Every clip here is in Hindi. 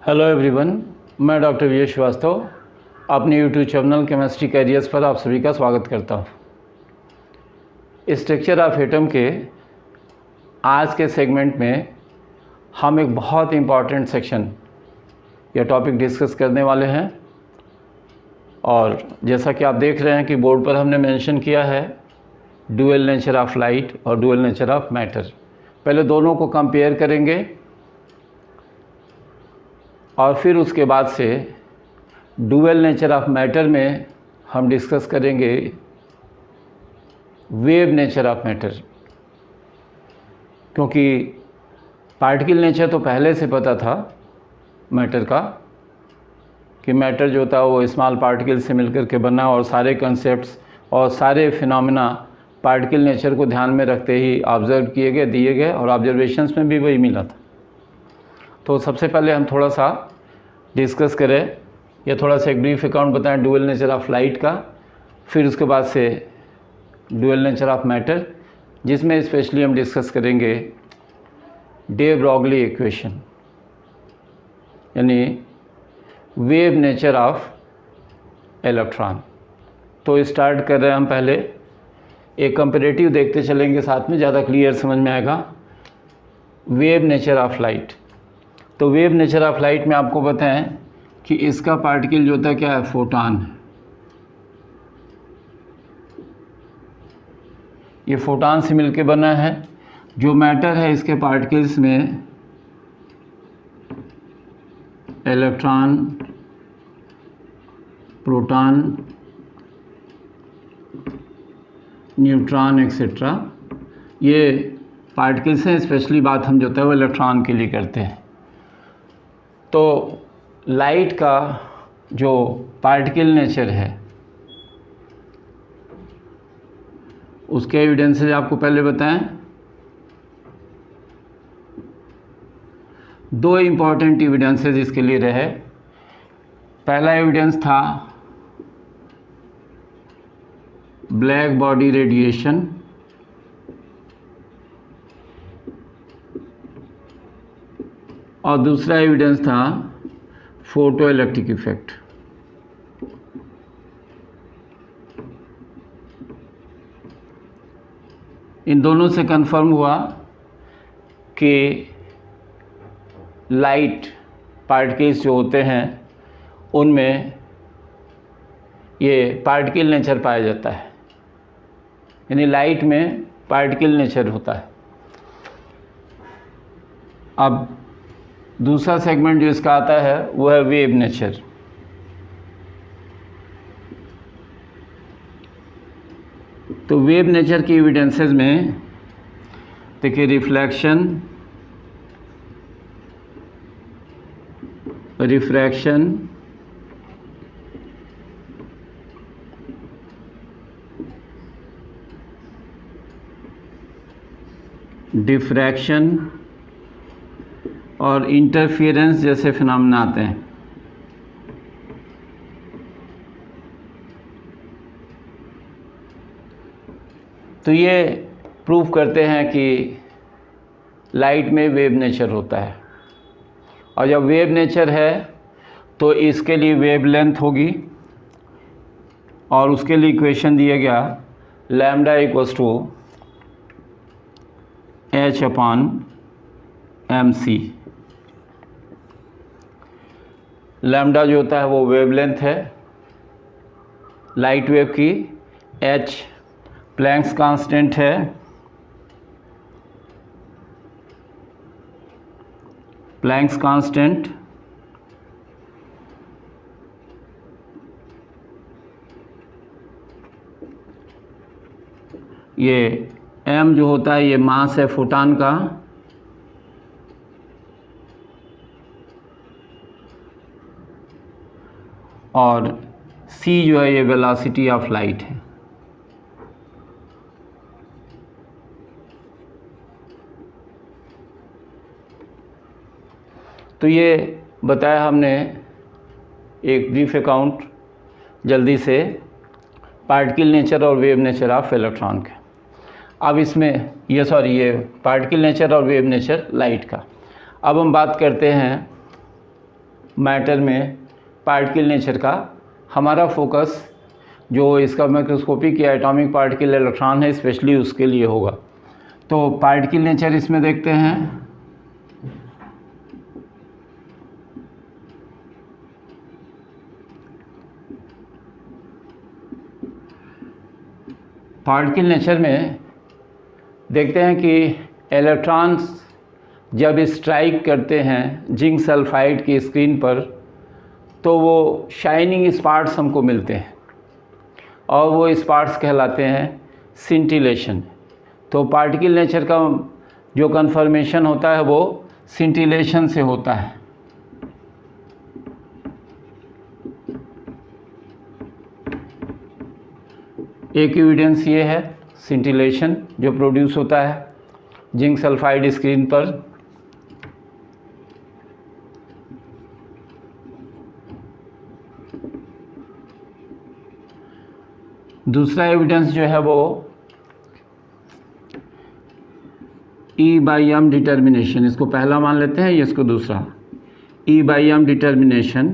हेलो एवरीवन, मैं डॉक्टर वी श्रीवास्तव अपने यूट्यूब चैनल केमिस्ट्री कैरियर्स पर आप सभी का स्वागत करता हूँ। स्ट्रक्चर ऑफ एटम के आज के सेगमेंट में हम एक बहुत इम्पॉर्टेंट सेक्शन या टॉपिक डिस्कस करने वाले हैं। और जैसा कि आप देख रहे हैं कि बोर्ड पर हमने मेंशन किया है डुअल नेचर ऑफ लाइट और डुअल नेचर ऑफ मैटर। पहले दोनों को कंपेयर करेंगे और फिर उसके बाद से डुअल नेचर ऑफ मैटर में हम डिस्कस करेंगे वेव नेचर ऑफ मैटर, क्योंकि पार्टिकल नेचर तो पहले से पता था मैटर का कि मैटर जो था वो स्मॉल पार्टिकल से मिलकर के बना, और सारे कॉन्सेप्ट्स और सारे फिनोमेना पार्टिकल नेचर को ध्यान में रखते ही ऑब्जर्व किए गए, दिए गए, और ऑब्जर्वेशंस में भी वही मिला था। तो सबसे पहले हम थोड़ा सा डिस्कस करें या थोड़ा सा एक ब्रीफ अकाउंट बताएं डुअल नेचर ऑफ लाइट का, फिर उसके बाद से डुअल नेचर ऑफ मैटर, जिसमें स्पेशली हम डिस्कस करेंगे डे ब्रॉगली इक्वेशन यानी वेव नेचर ऑफ इलेक्ट्रॉन। तो स्टार्ट कर रहे हैं हम। पहले एक कंपैरेटिव देखते चलेंगे, साथ में ज़्यादा क्लियर समझ में आएगा। वेव नेचर ऑफ लाइट, तो वेव नेचर ऑफ लाइट में आपको बताएं कि इसका पार्टिकल जो होता है क्या है, फोटॉन है। ये फोटॉन से मिलके बना है। जो मैटर है इसके पार्टिकल्स में इलेक्ट्रॉन, प्रोटॉन, न्यूट्रॉन एक्सेट्रा, ये पार्टिकल्स हैं। स्पेशली बात हम जो है वो इलेक्ट्रॉन के लिए करते हैं। तो लाइट का जो पार्टिकल नेचर है उसके एविडेंसेस आपको पहले बताएं। दो इम्पॉर्टेंट एविडेंसेस इसके लिए रहे। पहला एविडेंस था ब्लैक बॉडी रेडिएशन, और दूसरा एविडेंस था फोटो इलेक्ट्रिक इफेक्ट। इन दोनों से कंफर्म हुआ कि लाइट पार्टिकल्स जो होते हैं उनमें ये पार्टिकल नेचर पाया जाता है, यानी लाइट में पार्टिकल नेचर होता है। अब दूसरा सेगमेंट जो इसका आता है वो है वेव नेचर। तो वेव नेचर की एविडेंसेस में देखिए रिफ्लेक्शन, रिफ्रैक्शन, डिफ्रैक्शन और इंटरफेरेंस जैसे फिनोमेना आते हैं। तो ये प्रूव करते हैं कि लाइट में वेव नेचर होता है, और जब वेव नेचर है तो इसके लिए वेवलेंथ होगी, और उसके लिए इक्वेशन दिया गया lambda equals to h/mc। Lambda जो होता है वो वेवलेंथ है लाइट वेव की, h प्लैंक्स कांस्टेंट है, प्लैंक्स कांस्टेंट, ये m जो होता है ये मास है फोटॉन का, और c जो है ये वेलोसिटी ऑफ लाइट है। तो ये बताया हमने एक ब्रीफ अकाउंट जल्दी से पार्टिकल नेचर और वेव नेचर ऑफ इलेक्ट्रॉन के। अब इसमें ये पार्टिकल नेचर और वेव नेचर लाइट का। अब हम बात करते हैं मैटर में पार्टिकल नेचर का हमारा फोकस जो इसका माइक्रोस्कोपिक या एटॉमिक पार्टिकल इलेक्ट्रॉन है स्पेशली उसके लिए होगा। तो पार्टिकल नेचर इसमें देखते हैं। पार्टिकल नेचर में देखते हैं कि इलेक्ट्रॉन्स जब स्ट्राइक करते हैं जिंक सल्फाइड की स्क्रीन पर तो वो शाइनिंग स्पॉट्स हमको मिलते हैं और वो स्पॉट्स कहलाते हैं सिंटिलेशन। तो पार्टिकल नेचर का जो कन्फर्मेशन होता है वो सिंटिलेशन से होता है। एक एविडेंस ये है सिंटिलेशन जो प्रोड्यूस होता है जिंक सल्फाइड स्क्रीन पर। दूसरा एविडेंस जो है वो E/m डिटर्मिनेशन, इसको पहला मान लेते हैं, ये इसको दूसरा। E/m determination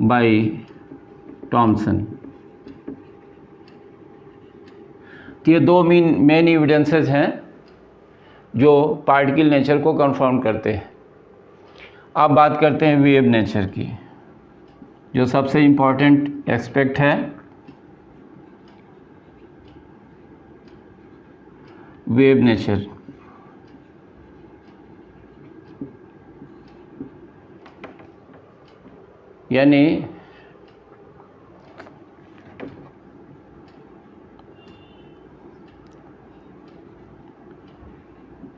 by Thomson. तो ये दो मेन एविडेंसेस हैं जो पार्टिकल नेचर को कंफर्म करते हैं। अब बात करते हैं वेव नेचर की, जो सबसे इम्पॉर्टेंट एस्पेक्ट है। वेव नेचर यानी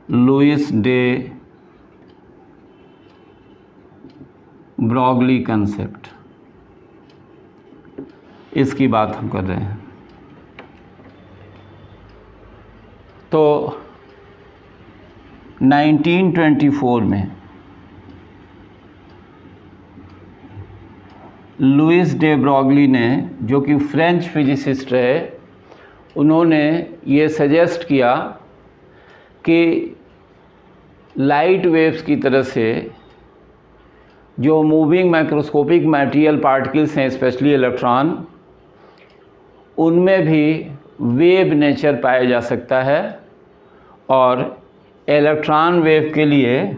लुईस डे ब्रॉगली कंसेप्ट, इसकी बात हम कर रहे हैं। तो 1924 में लुईस डे ब्रॉगली ने, जो कि फ्रेंच फिजिसिस्ट रहे, उन्होंने ये सजेस्ट किया कि लाइट वेव्स की तरह से जो मूविंग माइक्रोस्कोपिक मटेरियल पार्टिकल्स हैं स्पेशली इलेक्ट्रॉन, उनमें भी वेव नेचर पाया जा सकता है। और इलेक्ट्रॉन वेव के लिए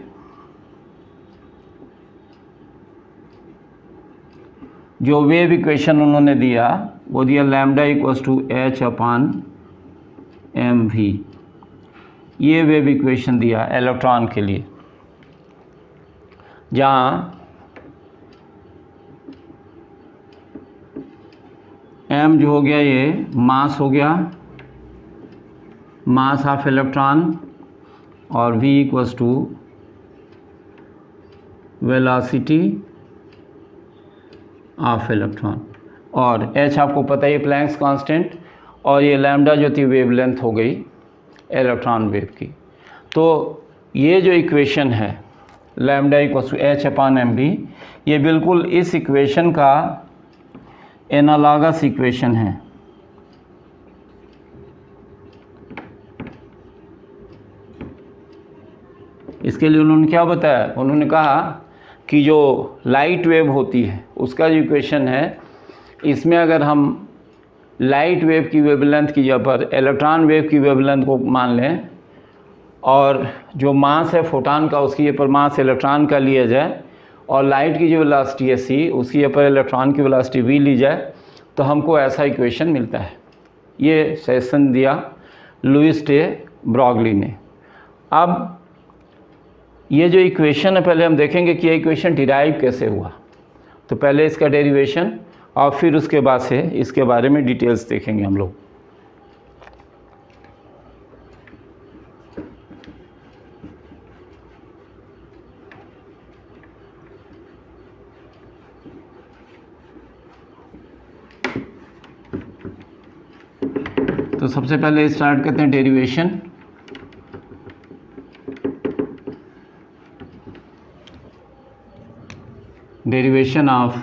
जो वेव इक्वेशन उन्होंने दिया वो दिया लैम्डा इक्वल्स टू h/mv। ये वेव इक्वेशन दिया इलेक्ट्रॉन के लिए, जहाँ m जो हो गया ये मास हो गया, मास ऑफ इलेक्ट्रॉन, और v equals to velocity of electron, और h आपको पता ही प्लैंक्स कांस्टेंट, और ये लैम्डा जो थी वेवलेंथ हो गई इलेक्ट्रॉन वेव की। तो ये जो इक्वेशन है लैम्डा इक्वल्स टू h/mv, ये बिल्कुल इस इक्वेशन का एनालॉगस इक्वेशन है। इसके लिए उन्होंने क्या बताया, उन्होंने कहा कि जो लाइट वेव होती है उसका जो इक्वेशन है, इसमें अगर हम लाइट वेव की वेवलेंथ की जगह पर इलेक्ट्रॉन वेव की वेवलेंथ को मान लें, और जो मास है फोटॉन का उसकी जगह पर मास इलेक्ट्रॉन का लिया जाए, और लाइट की जो वेलोसिटी है c, उसकी जगह पर इलेक्ट्रॉन की वेलोसिटी v ली जाए, तो हमको ऐसा इक्वेशन मिलता है। ये सजेशन दिया लुईस डे ब्रॉगली ने। अब ये जो इक्वेशन है पहले हम देखेंगे कि ये इक्वेशन डिराइव कैसे हुआ। तो पहले इसका डेरिवेशन और फिर उसके बाद से इसके बारे में डिटेल्स देखेंगे हम लोग। तो सबसे पहले स्टार्ट करते हैं derivation. Derivation of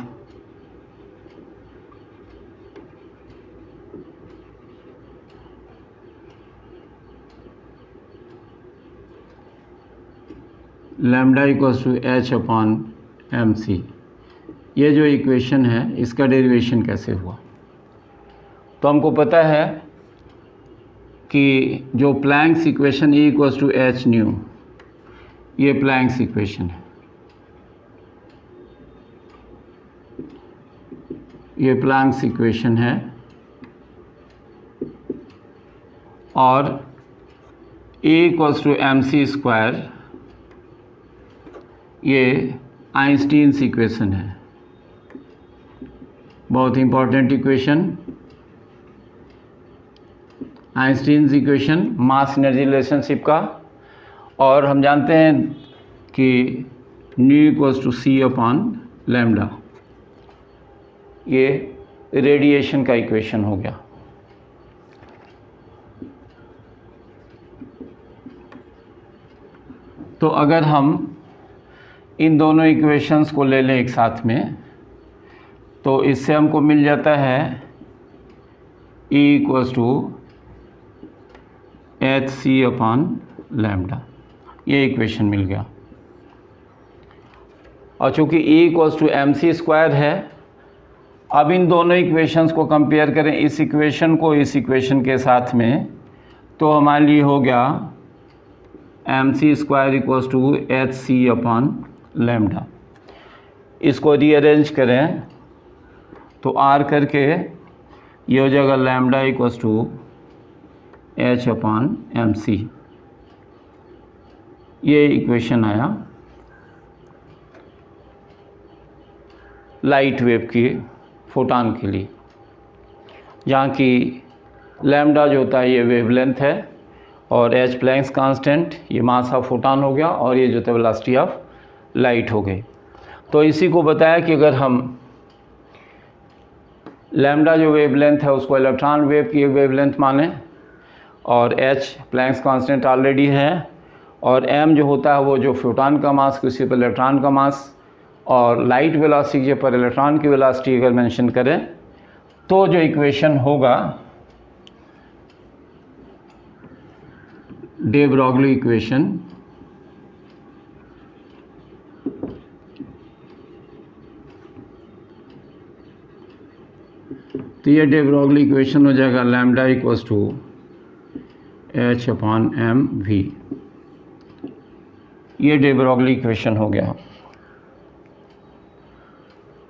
lambda equals to H upon M C. ये जो इक्वेशन है इसका डेरिवेशन कैसे हुआ? तो हमको पता है कि जो Planck's equation E equals to H nu, ये प्लैंक्स इक्वेशन है, ये प्लैंक्स इक्वेशन है, और E equals to M C square ये आइंस्टीन्स इक्वेशन है, बहुत important equation. Einstein's equation mass energy relationship का, और हम जानते हैं कि nu equals to C upon lambda, ये रेडिएशन का इक्वेशन हो गया। तो अगर हम इन दोनों इक्वेशंस को ले लें एक साथ में, तो इससे हमको मिल जाता है E equals to H C upon lambda, ये इक्वेशन मिल गया। और चूँकि E equals to M C square है, अब इन दोनों इक्वेशंस को कंपेयर करें, इस इक्वेशन को इस इक्वेशन के साथ में, तो हमारे लिए हो गया M C square equals to H C upon lambda. इसको रीअरेंज करें तो आर करके ये हो जाएगा lambda equals to H upon M C, ये इक्वेशन आया लाइट वेव की, फोटॉन के लिए, जहाँ की लैम्डा जो होता है ये वेवलेंथ है और एच प्लैंक्स कांस्टेंट, ये मास ऑफ फोटॉन हो गया, और ये जो है वेलोसिटी ऑफ लाइट हो गई। तो इसी को बताया कि अगर हम लैम्डा जो वेवलेंथ है उसको इलेक्ट्रॉन वेव की वेवलेंथ माने, और एच प्लैंक्स कांस्टेंट ऑलरेडी है, और एम जो होता है वो जो फोटॉन का मास उसी पर इलेक्ट्रॉन का मास, और लाइट वेलोसिटी पर इलेक्ट्रॉन की वेलोसिटी अगर मेंशन करें, तो जो इक्वेशन होगा डे ब्रॉगली इक्वेशन, तो ये डे ब्रॉगली इक्वेशन हो जाएगा lambda equals to H upon M V, ये डे ब्रॉगली इक्वेशन हो गया।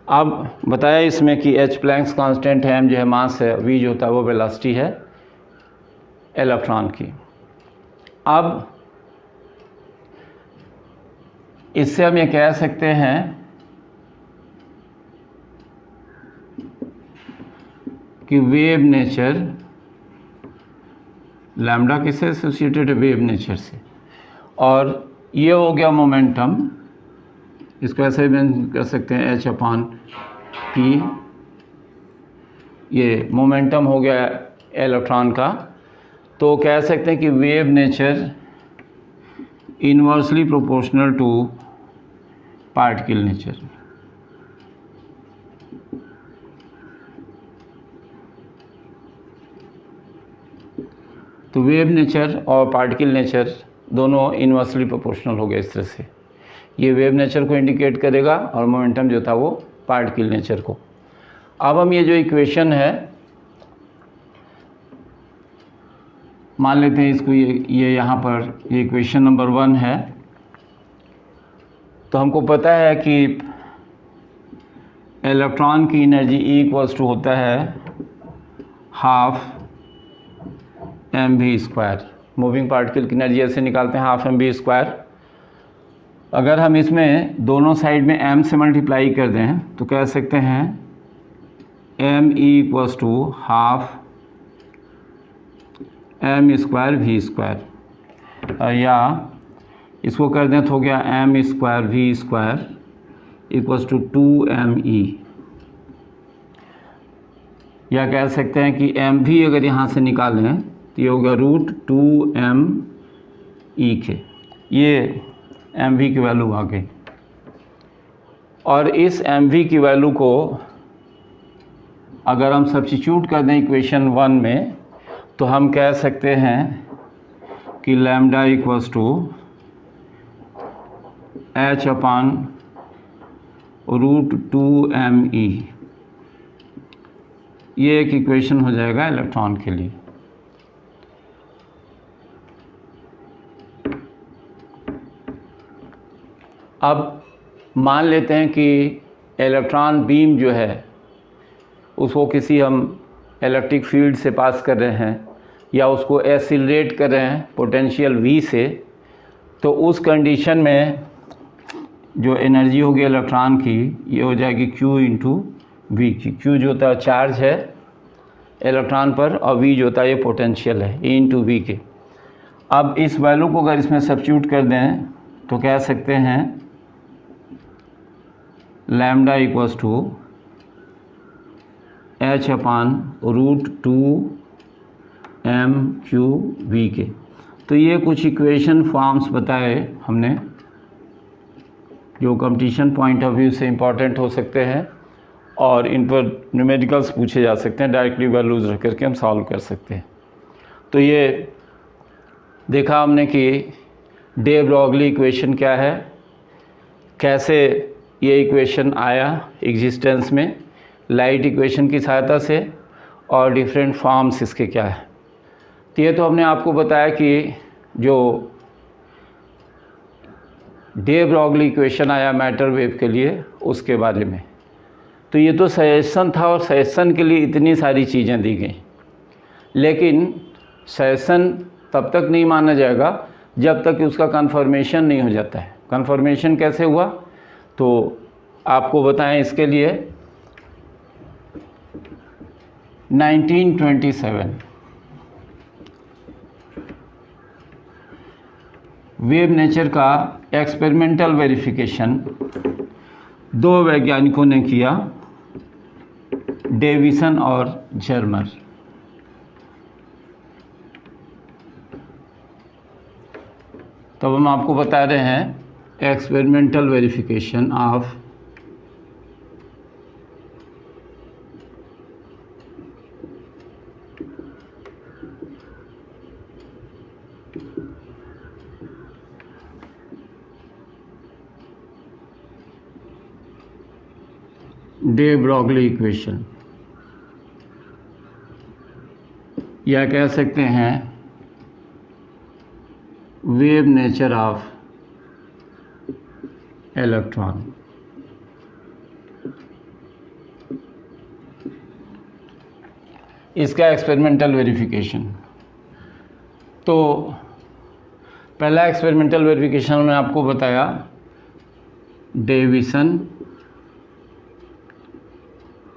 अब बताया इसमें कि एच प्लैंक्स कांस्टेंट है, एम जो है मास है, वी जो होता है वो वेलोसिटी है इलेक्ट्रॉन की। अब इससे हम ये कह सकते हैं कि वेव नेचर, लैम्डा किससे एसोसिएटेड है? वेव नेचर से। और ये हो गया मोमेंटम, इसको ऐसे भी कर सकते हैं एच अपॉन पी, ये मोमेंटम हो गया इलेक्ट्रॉन का। तो कह सकते हैं कि wave nature inversely proportional to particle nature. तो वेव नेचर और पार्टिकल नेचर दोनों इन्वर्सली प्रोपोर्शनल हो गए इस तरह से। ये वेव नेचर को इंडिकेट करेगा और मोमेंटम जो था वो पार्टिकल नेचर को। अब हम ये जो इक्वेशन है मान लेते हैं इसको, ये यहाँ पर ये इक्वेशन नंबर 1 है। तो हमको पता है कि इलेक्ट्रॉन की एनर्जी E इक्वल्स टू होता है half M V square. Moving particle की एनर्जी ऐसे निकालते हैं हाफ एम वी स्क्वायर। अगर हम इसमें दोनों साइड में m से मल्टीप्लाई कर दें तो कह सकते हैं M E equals to half M square V square, या इसको कर दें तो हो गया M square V square equals to 2me, या कह सकते हैं कि एम वी अगर यहाँ से निकालें तो ये होगा √2me के, ये एम वी की वैल्यू आ गई। और इस एम वी की वैल्यू को अगर हम सब्स्टिट्यूट कर दें इक्वेशन 1 में तो हम कह सकते हैं कि लैम्डा इक्वल्स टू h/√2m_e, ये एक इक्वेशन हो जाएगा इलेक्ट्रॉन के लिए। अब मान लेते हैं कि इलेक्ट्रॉन बीम जो है उसको किसी हम इलेक्ट्रिक फील्ड से पास कर रहे हैं या उसको एक्सीलरेट कर रहे हैं पोटेंशियल v से, तो उस कंडीशन में जो एनर्जी होगी इलेक्ट्रॉन की ये हो जाएगी q इंटू वी की। q जो होता है चार्ज है इलेक्ट्रॉन पर और v जो होता है ये पोटेंशियल है, e इंटू वी के। अब इस वैल्यू को अगर इसमें सब्स्टिट्यूट कर दें तो कह सकते हैं लैम्डा इक्वल्स टू h/√2m_q_v के। तो ये कुछ इक्वेशन फॉर्म्स बताए हमने जो कंपटीशन पॉइंट ऑफ व्यू से इम्पॉर्टेंट हो सकते हैं और इन पर न्यूमेरिकल्स पूछे जा सकते हैं, डायरेक्टली वैल्यूज़ रख करके हम सॉल्व कर सकते हैं। तो ये देखा हमने कि डे ब्रॉगली इक्वेशन क्या है, कैसे ये इक्वेशन आया एग्जिस्टेंस में लाइट इक्वेशन की सहायता से, और डिफरेंट फॉर्म्स इसके क्या है। तो ये तो हमने आपको बताया कि जो डे ब्रॉगली इक्वेशन आया मैटर वेव के लिए उसके बारे में। तो ये तो सजेशन था और सजेशन के लिए इतनी सारी चीज़ें दी गई, लेकिन सजेशन तब तक नहीं माना जाएगा जब तक कि उसका कन्फर्मेशन नहीं हो जाता है। कन्फर्मेशन कैसे हुआ तो आपको बताएं इसके लिए 1927 वेव नेचर का एक्सपेरिमेंटल वेरिफिकेशन दो वैज्ञानिकों ने किया, डेविसन और जर्मर। तब हम आपको बता रहे हैं experimental verification of day Broglie equation, या कह सकते हैं वेव नेचर ऑफ इलेक्ट्रॉन। इसका एक्सपेरिमेंटल वेरिफिकेशन, तो पहला एक्सपेरिमेंटल वेरिफिकेशन में आपको बताया डेविसन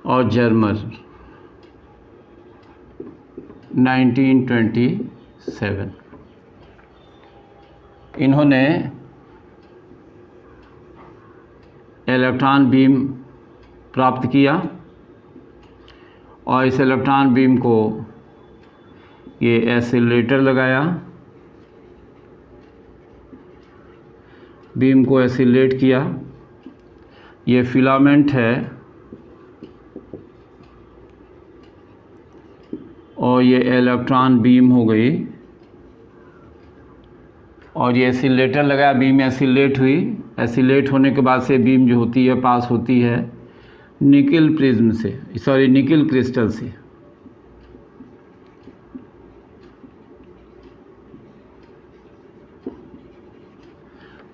और जर्मर 1927। इन्होंने इलेक्ट्रॉन बीम प्राप्त किया और इस इलेक्ट्रॉन बीम को ये एक्सीलरेटर लगाया, बीम को एक्सीलरेट किया। ये फिलामेंट है और ये इलेक्ट्रॉन बीम हो गई, और ये एक्सीलरेटर लगाया, बीम एक्सीलरेट हुई। एक्सीलरेट होने के बाद से बीम जो होती है पास होती है निकल प्रिज्म से, सॉरी निकल क्रिस्टल से।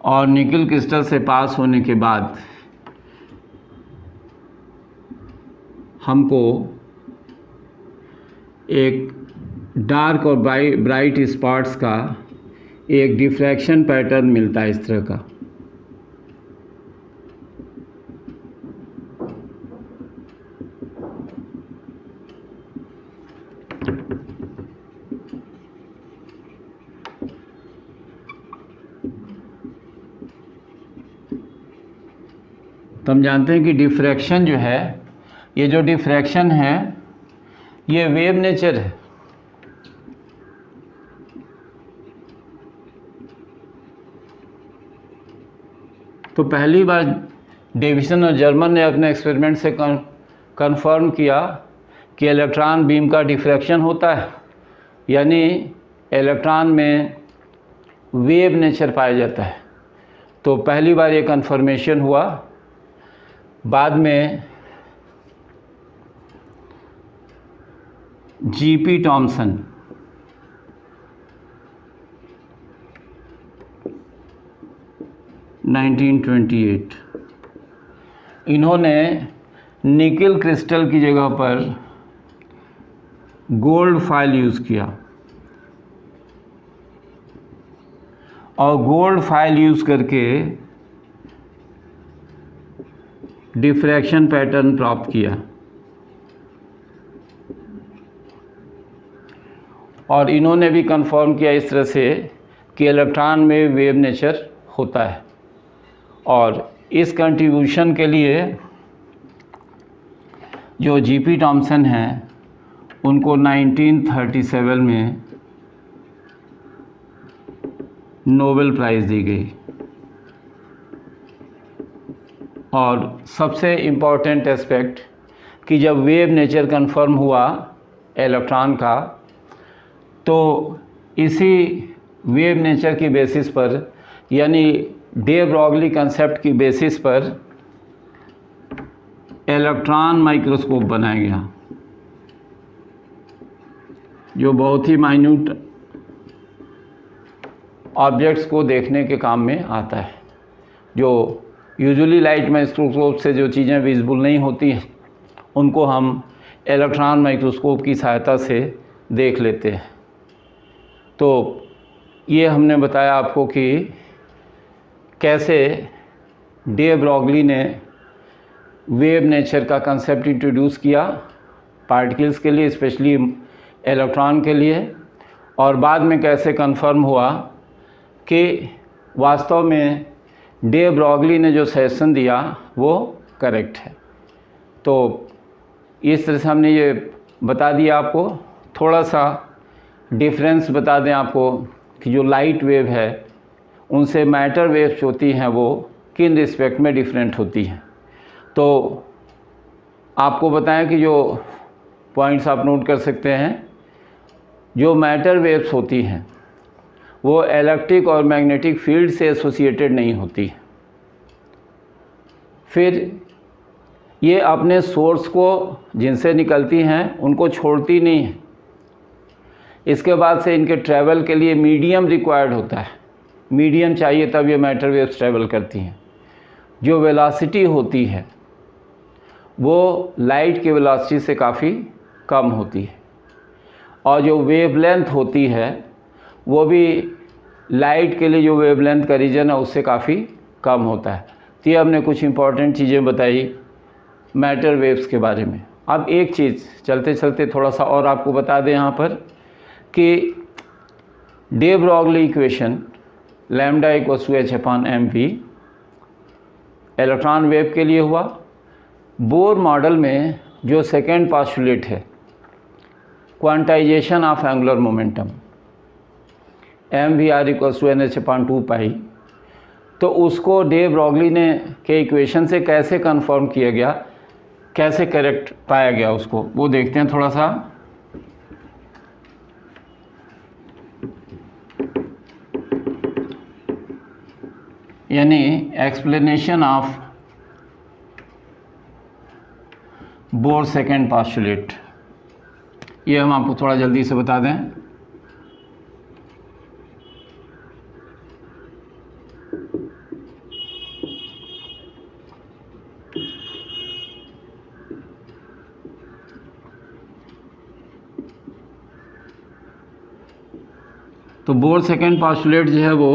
और निकल क्रिस्टल से पास होने के बाद हमको एक डार्क और ब्राइट स्पॉट्स का एक डिफ्रैक्शन पैटर्न मिलता है इस तरह का। तो हम जानते हैं कि डिफ्रैक्शन जो है, ये जो डिफ्रैक्शन है ये वेव नेचर है। तो पहली बार डेविसन और जर्मन ने अपने एक्सपेरिमेंट से कंफर्म किया कि इलेक्ट्रॉन बीम का डिफ्रैक्शन होता है, यानी इलेक्ट्रॉन में वेव नेचर पाया जाता है। तो पहली बार ये कन्फर्मेशन हुआ। बाद में जीपी थॉमसन, इन्होंने निकल क्रिस्टल की जगह पर गोल्ड फाइल यूज़ किया और गोल्ड फाइल यूज़ करके डिफ्रैक्शन पैटर्न प्राप्त किया और इन्होंने भी कंफर्म किया इस तरह से कि इलेक्ट्रॉन में वेव नेचर होता है। और इस कंट्रीब्यूशन के लिए जो जीपी थॉमसन हैं उनको 1937 में नोबेल प्राइज़ दी गई। और सबसे इम्पॉर्टेंट एस्पेक्ट कि जब वेव नेचर कंफर्म हुआ इलेक्ट्रॉन का, तो इसी वेव नेचर की बेसिस पर, यानी डे ब्रॉगली कंसेप्ट की बेसिस पर इलेक्ट्रॉन माइक्रोस्कोप बनाया गया, जो बहुत ही माइन्यूट ऑब्जेक्ट्स को देखने के काम में आता है। जो यूजुअली लाइट माइक्रोस्कोप से जो चीज़ें विजिबल नहीं होती हैं उनको हम इलेक्ट्रॉन माइक्रोस्कोप की सहायता से देख लेते हैं। तो ये हमने बताया आपको कि कैसे डे ब्रॉगली ने वेव नेचर का कंसेप्ट इंट्रोड्यूस किया पार्टिकल्स के लिए, स्पेशली इलेक्ट्रॉन के लिए, और बाद में कैसे कंफर्म हुआ कि वास्तव में डे ब्रॉगली ने जो सजेशन दिया वो करेक्ट है। तो इस तरह से हमने ये बता दिया आपको। थोड़ा सा डिफरेंस बता दें आपको कि जो लाइट वेव है उनसे मैटर वेव्स होती हैं वो किन रिस्पेक्ट में डिफरेंट होती हैं। तो आपको बताएं कि जो पॉइंट्स आप नोट कर सकते हैं, जो मैटर वेव्स होती हैं वो इलेक्ट्रिक और मैग्नेटिक फील्ड से एसोसिएटेड नहीं होती। फिर ये अपने सोर्स को जिनसे निकलती हैं उनको छोड़ती नहीं है। इसके बाद से इनके ट्रैवल के लिए मीडियम रिक्वायर्ड होता है, मीडियम चाहिए तब ये मैटर वेव्स ट्रैवल करती हैं। जो वेलोसिटी होती है वो लाइट की वेलोसिटी से काफ़ी कम होती है और जो वेवलेंथ होती है वो भी लाइट के लिए जो वेवलेंथ का रीजन है उससे काफ़ी कम होता है। तो ये हमने कुछ इंपॉर्टेंट चीज़ें बताई मैटर वेव्स के बारे में। अब एक चीज़ चलते चलते थोड़ा सा और आपको बता दें यहाँ पर कि de Broglie equation lambda equals to h/mv electron wave के लिए हुआ। बोर मॉडल में जो सेकेंड पोस्टुलेट है quantization of angular momentum mvr equals to nh/2π, तो उसको डे ब्रॉगली ने के इक्वेशन से कैसे कंफर्म किया गया, कैसे करेक्ट पाया गया उसको वो देखते हैं थोड़ा सा। यानी explanation of bore second postulate, ये हम आपको थोड़ा जल्दी से बता दें। तो बोर सेकेंड पोस्टुलेट जो है वो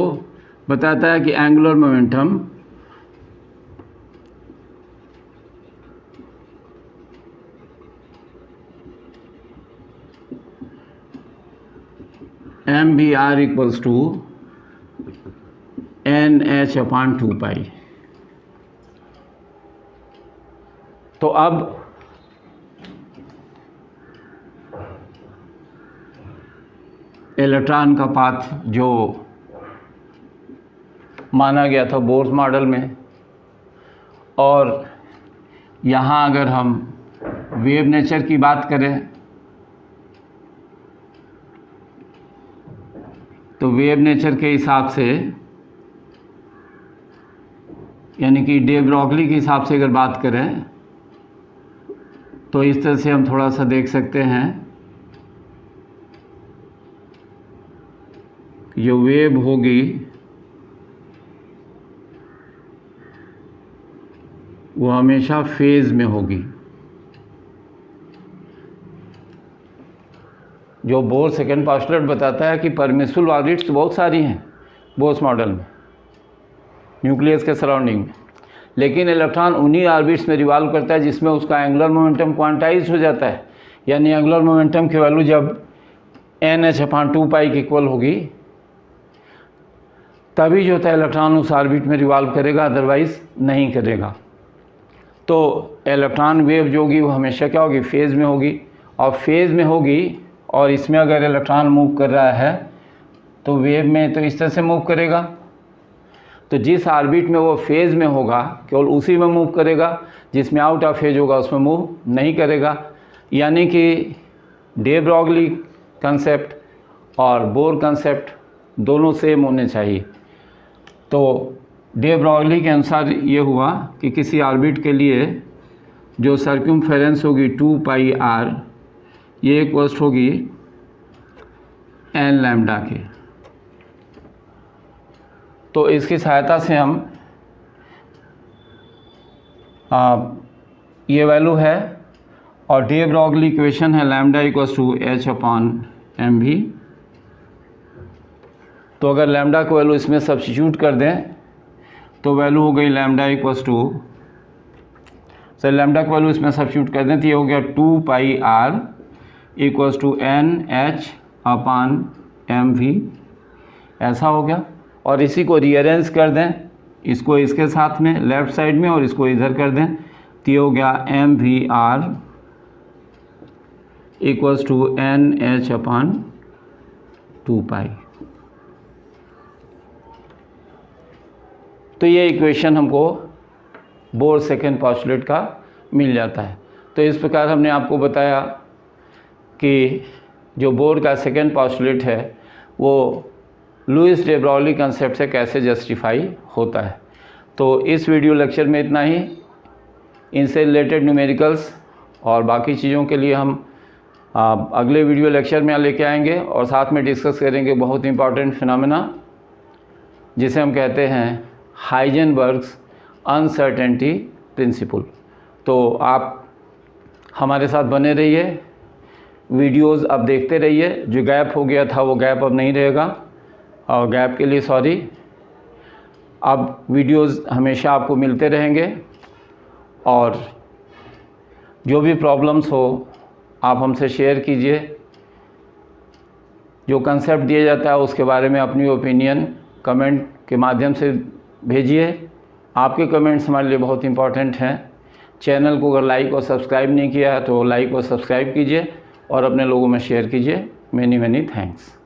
बताता है कि angular momentum mvr equals to nh/2π। तो अब इलेक्ट्रॉन का पाथ जो माना गया था बोर्स मॉडल में, और यहाँ अगर हम वेव नेचर की बात करें तो वेव नेचर के हिसाब से यानी कि डे ब्रॉगली के हिसाब से अगर बात करें तो इस तरह से हम थोड़ा सा देख सकते हैं कि जो वेव होगी वो हमेशा फेज़ में होगी। जो बोर सेकंड पोस्टुलेट बताता है कि परमिसिबल ऑर्बिट्स बहुत सारी हैं बोर्स मॉडल में, न्यूक्लियस के सराउंडिंग में, लेकिन इलेक्ट्रॉन उन्हीं ऑर्बिट्स में रिवॉल्व करता है जिसमें उसका एंगुलर मोमेंटम क्वांटाइज हो जाता है। यानी एंगुलर मोमेंटम की वैल्यू जब NH/2π के इक्वल होगी तभी जो है इलेक्ट्रॉन उस ऑर्बिट में रिवॉल्व करेगा, अदरवाइज़ नहीं करेगा। तो इलेक्ट्रॉन वेव जो होगी वो हमेशा क्या होगी, फेज़ में होगी। और फेज़ में होगी और इसमें अगर इलेक्ट्रॉन मूव कर रहा है तो वेव में तो इस तरह से मूव करेगा। तो जिस ऑर्बिट में वो फेज़ में होगा केवल उसी में मूव करेगा, जिसमें आउट ऑफ फेज होगा उसमें मूव नहीं करेगा। यानी कि डे ब्रॉगली कंसेप्ट और बोर कंसेप्ट दोनों सेम होने चाहिए। तो डे ब्रॉगली के अनुसार ये हुआ कि किसी ऑर्बिट के लिए जो सर्कम्फेरेंस होगी 2πr, ये इक्वल्स होगी n लैम्डा के। तो इसकी सहायता से हम ये वैल्यू है और डे ब्रॉगली इक्वेशन है लैम्डा इक्वल्स टू h/mv। तो अगर लैम्डा को वैल्यू इसमें सब्स्टिट्यूट कर दें तो वैल्यू हो गई lambda equals to, sir lambda को वैल्यू इसमें सब्स्टिट्यूट कर दें तो ये हो गया 2πr इक्वल्स टू NH/mv, ऐसा हो गया। और इसी को रीअरेंज कर दें, इसको इसके साथ में लेफ़्ट साइड में और इसको इधर कर दें तो ये हो गया mvr इक्वल्स टू NH/2π। तो ये इक्वेशन हमको बोर सेकंड पोस्टुलेट का मिल जाता है। तो इस प्रकार हमने आपको बताया कि जो बोर का सेकंड पोस्टुलेट है वो लुईस डे ब्रॉगली कंसेप्ट से कैसे जस्टिफाई होता है। तो इस वीडियो लेक्चर में इतना ही। इनसे रिलेटेड न्यूमेरिकल्स और बाकी चीज़ों के लिए हम अगले वीडियो लेक्चर में लेके आएंगे और साथ में डिस्कस करेंगे बहुत इंपॉर्टेंट फिनोमेना जिसे हम कहते हैं हाइजेनबर्ग्स अनसर्टेनिटी प्रिंसिपल। तो आप हमारे साथ बने रहिए, वीडियोस अब देखते रहिए। जो गैप हो गया था वो गैप अब नहीं रहेगा और गैप के लिए सॉरी। अब वीडियोस हमेशा आपको मिलते रहेंगे और जो भी प्रॉब्लम्स हो आप हमसे शेयर कीजिए। जो कंसेप्ट दिया जाता है उसके बारे में अपनी ओपिनियन कमेंट के माध्यम से भेजिए। आपके कमेंट्स हमारे लिए बहुत इंपॉर्टेंट हैं। चैनल को अगर लाइक और सब्सक्राइब नहीं किया है तो लाइक और सब्सक्राइब कीजिए और अपने लोगों में शेयर कीजिए। Many thanks.